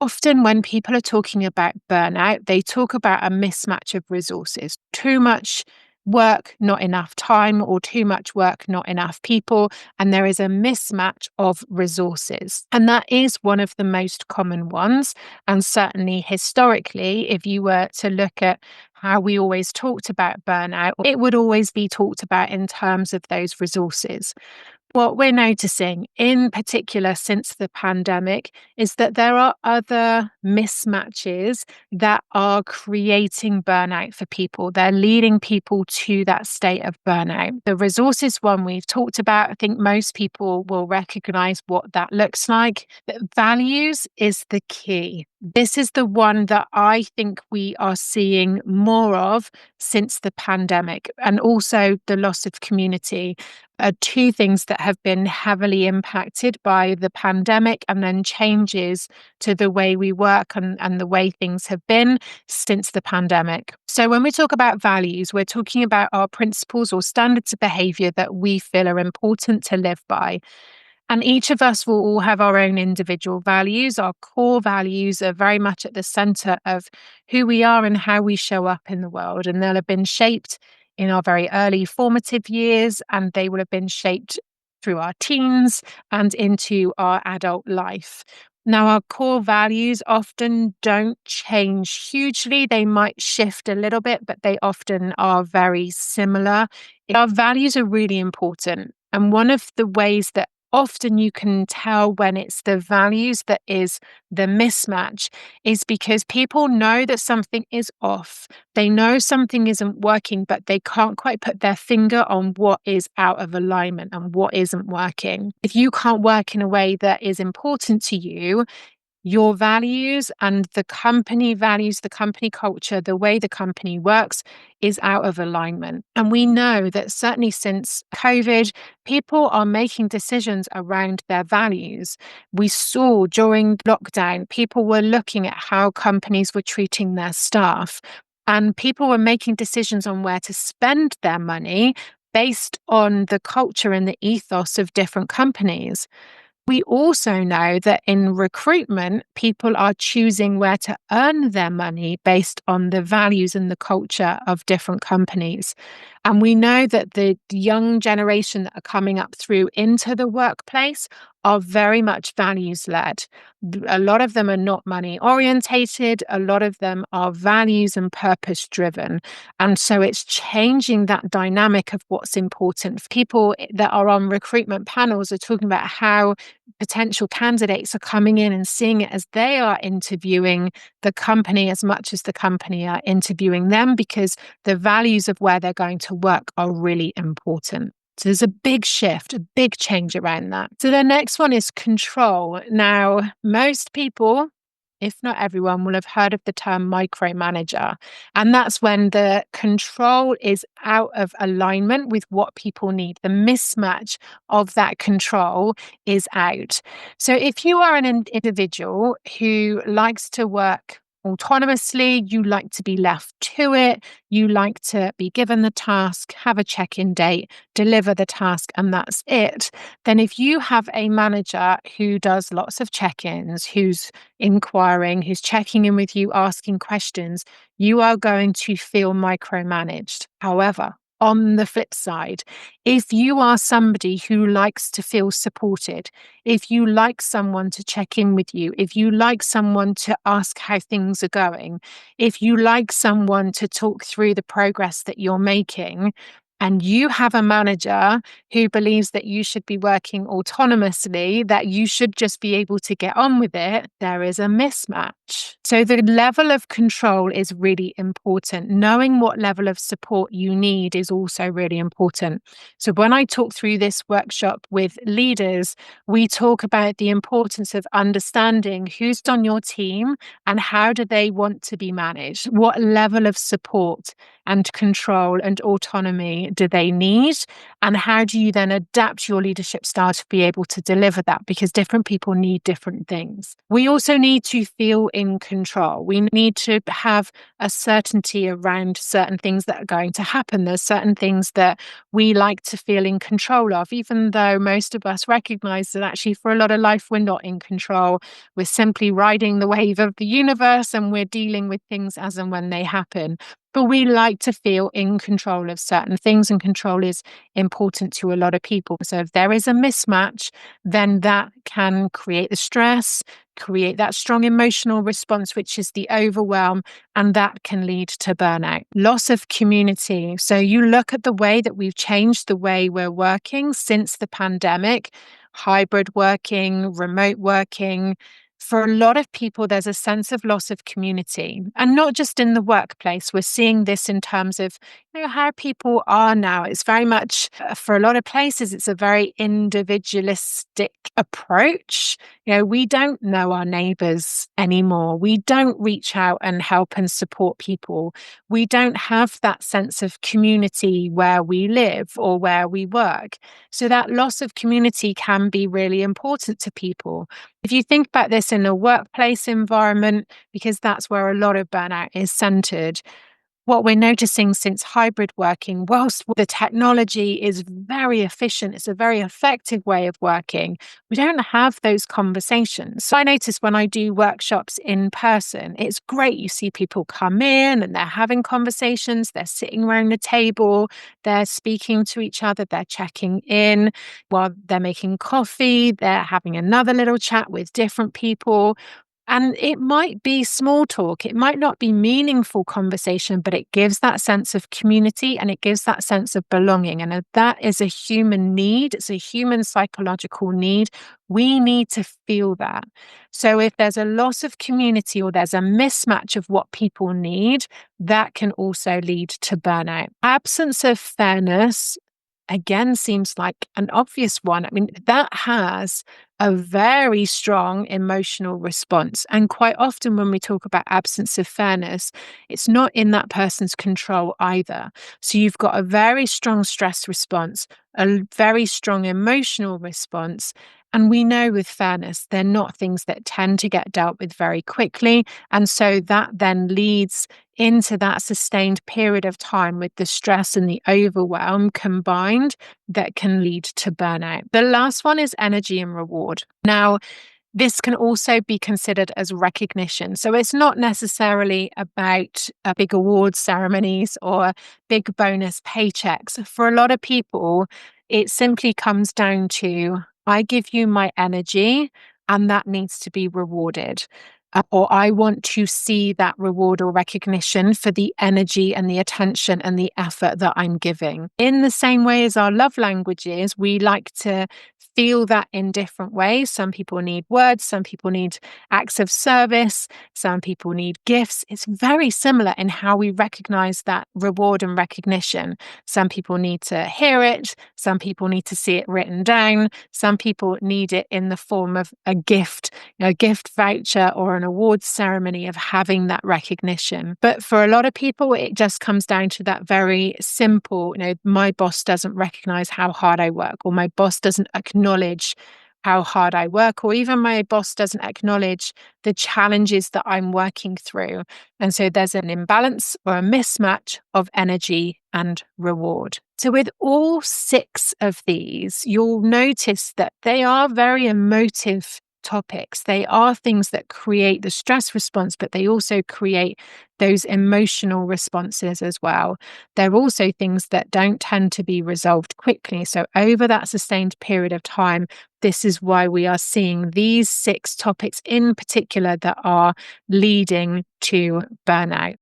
Often, when people are talking about burnout, they talk about a mismatch of resources. Too much work, not enough time, or too much work, not enough people. And there is a mismatch of resources. And that is one of the most common ones. And certainly historically, if you were to look at how we always talked about burnout, it would always be talked about in terms of those resources. What we're noticing, in particular since the pandemic, is that there are other mismatches that are creating burnout for people. They're leading people to that state of burnout. The resources one we've talked about, I think most people will recognize what that looks like. But values is the key. This is the one that I think we are seeing more of since the pandemic, and also the loss of community are two things that have been heavily impacted by the pandemic, and then changes to the way we work and the way things have been since the pandemic. So, when we talk about values, we're talking about our principles or standards of behavior that we feel are important to live by. And each of us will all have our own individual values. Our core values are very much at the center of who we are and how we show up in the world. And they'll have been shaped in our very early formative years, and they will have been shaped through our teens and into our adult life. Now, our core values often don't change hugely. They might shift a little bit, but they often are very similar. Our values are really important. And one of the ways that often you can tell when it's the values that is the mismatch is because people know that something is off. They know something isn't working, but they can't quite put their finger on what is out of alignment and what isn't working. If you can't work in a way that is important to you, your values and the company values, the company culture, the way the company works is out of alignment. And we know that certainly since COVID, people are making decisions around their values. We saw during lockdown, people were looking at how companies were treating their staff, and people were making decisions on where to spend their money based on the culture and the ethos of different companies. We also know that in recruitment, people are choosing where to earn their money based on the values and the culture of different companies. And we know that the young generation that are coming up through into the workplace are very much values led. A lot of them are not money orientated, a lot of them are values and purpose driven. And so it's changing that dynamic of what's important. People that are on recruitment panels are talking about how potential candidates are coming in and seeing it as they are interviewing the company as much as the company are interviewing them, because the values of where they're going to work are really important. So there's a big shift, a big change around that. So the next one is control. Now, most people, if not everyone, will have heard of the term micromanager. And that's when the control is out of alignment with what people need. The mismatch of that control is out. So if you are an individual who likes to work autonomously, you like to be left to it, you like to be given the task, have a check-in date, deliver the task, and that's it, then if you have a manager who does lots of check-ins, who's inquiring, who's checking in with you, asking questions, you are going to feel micromanaged. However, on the flip side, if you are somebody who likes to feel supported, if you like someone to check in with you, if you like someone to ask how things are going, if you like someone to talk through the progress that you're making, and you have a manager who believes that you should be working autonomously, that you should just be able to get on with it, there is a mismatch. So the level of control is really important. Knowing what level of support you need is also really important. So when I talk through this workshop with leaders, we talk about the importance of understanding who's on your team and how do they want to be managed? What level of support and control and autonomy do they need? And how do you then adapt your leadership style to be able to deliver that? Because different people need different things. We also need to feel in control control. We need to have a certainty around certain things that are going to happen. There's certain things that we like to feel in control of, even though most of us recognize that actually for a lot of life, we're not in control. We're simply riding the wave of the universe and we're dealing with things as and when they happen. But we like to feel in control of certain things, and control is important to a lot of people. So if there is a mismatch, then that can create the stress, create that strong emotional response, which is the overwhelm, and that can lead to burnout. Loss of community. So you look at the way that we've changed the way we're working since the pandemic, hybrid working, remote working. For a lot of people, there's a sense of loss of community, and not just in the workplace. We're seeing this in terms of how people are now. It's very much, for a lot of places, it's a very individualistic approach. We don't know our neighbors anymore. We don't reach out and help and support people. We don't have that sense of community where we live or where we work. So that loss of community can be really important to people. If you think about this in a workplace environment, because that's where a lot of burnout is centered, what we're noticing since hybrid working, whilst the technology is very efficient, it's a very effective way of working, we don't have those conversations. So I notice when I do workshops in person, it's great. You see people come in and they're having conversations, they're sitting around the table, they're speaking to each other, they're checking in while they're making coffee, they're having another little chat with different people. And it might be small talk, it might not be meaningful conversation, but it gives that sense of community and it gives that sense of belonging. And that is a human need, it's a human psychological need. We need to feel that. So if there's a loss of community or there's a mismatch of what people need, that can also lead to burnout. Absence of fairness, again, seems like an obvious one. I mean, that has a very strong emotional response. And quite often when we talk about absence of fairness, it's not in that person's control either. So you've got a very strong stress response, a very strong emotional response. And we know with fairness, they're not things that tend to get dealt with very quickly. And so that then leads into that sustained period of time with the stress and the overwhelm combined that can lead to burnout. The last one is energy and reward. Now, this can also be considered as recognition. So it's not necessarily about big awards ceremonies or big bonus paychecks. For a lot of people, it simply comes down to, I give you my energy and that needs to be rewarded. Or I want to see that reward or recognition for the energy and the attention and the effort that I'm giving. In the same way as our love languages, we like to feel that in different ways. Some people need words, some people need acts of service, some people need gifts. It's very similar in how we recognize that reward and recognition. Some people need to hear it, some people need to see it written down, some people need it in the form of a gift, a gift voucher or an awards ceremony of having that recognition. But for a lot of people, it just comes down to that very simple, my boss doesn't recognize how hard I work, or my boss doesn't acknowledge how hard I work, or even my boss doesn't acknowledge the challenges that I'm working through. And so there's an imbalance or a mismatch of energy and reward. So with all 6 of these, you'll notice that they are very emotive topics. They are things that create the stress response, but they also create those emotional responses as well. They're also things that don't tend to be resolved quickly. So over that sustained period of time, this is why we are seeing these 6 topics in particular that are leading to burnout.